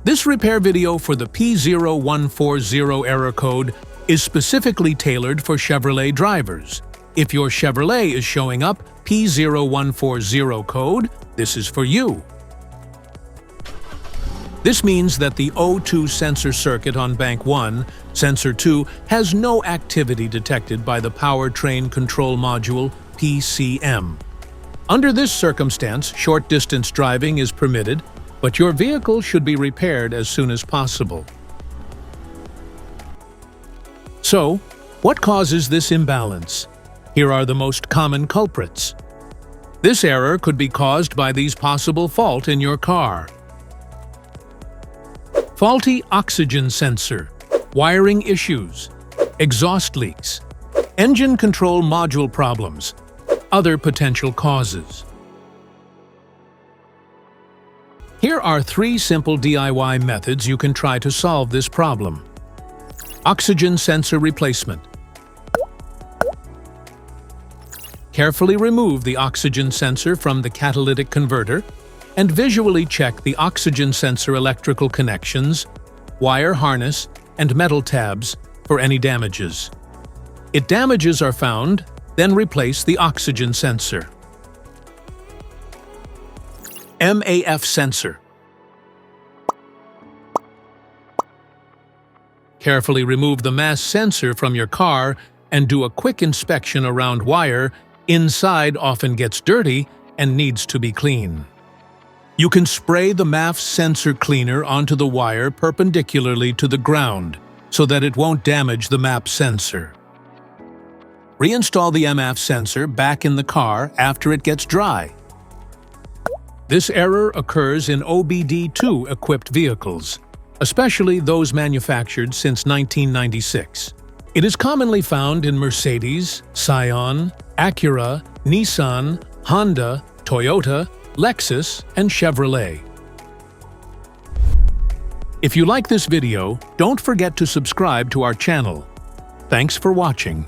This repair video for the P0140 error code is specifically tailored for Chevrolet drivers. If your Chevrolet is showing up P0140 code, this is for you. This means that the O2 sensor circuit on bank 1, sensor 2, has no activity detected by the powertrain control module PCM. Under this circumstance, short-distance driving is permitted, but your vehicle should be repaired as soon as possible. So, what causes this imbalance? Here are the most common culprits. This error could be caused by these possible faults in your car. Faulty oxygen sensor, wiring issues, exhaust leaks, engine control module problems, other potential causes. Here are 3 simple DIY methods you can try to solve this problem. Oxygen sensor replacement. Carefully remove the oxygen sensor from the catalytic converter and visually check the oxygen sensor electrical connections, wire harness, and metal tabs for any damages. If damages are found, then replace the oxygen sensor. MAF Sensor. Carefully remove the MAF sensor from your car and do a quick inspection around wire. Inside often gets dirty and needs to be cleaned. You can spray the MAF sensor cleaner onto the wire perpendicularly to the ground so that it won't damage the MAF sensor. Reinstall the MAF sensor back in the car after it gets dry. This error occurs in OBD2 equipped vehicles, especially those manufactured since 1996. It is commonly found in Mercedes, Scion, Acura, Nissan, Honda, Toyota, Lexus, and Chevrolet. If you like this video, don't forget to subscribe to our channel. Thanks for watching.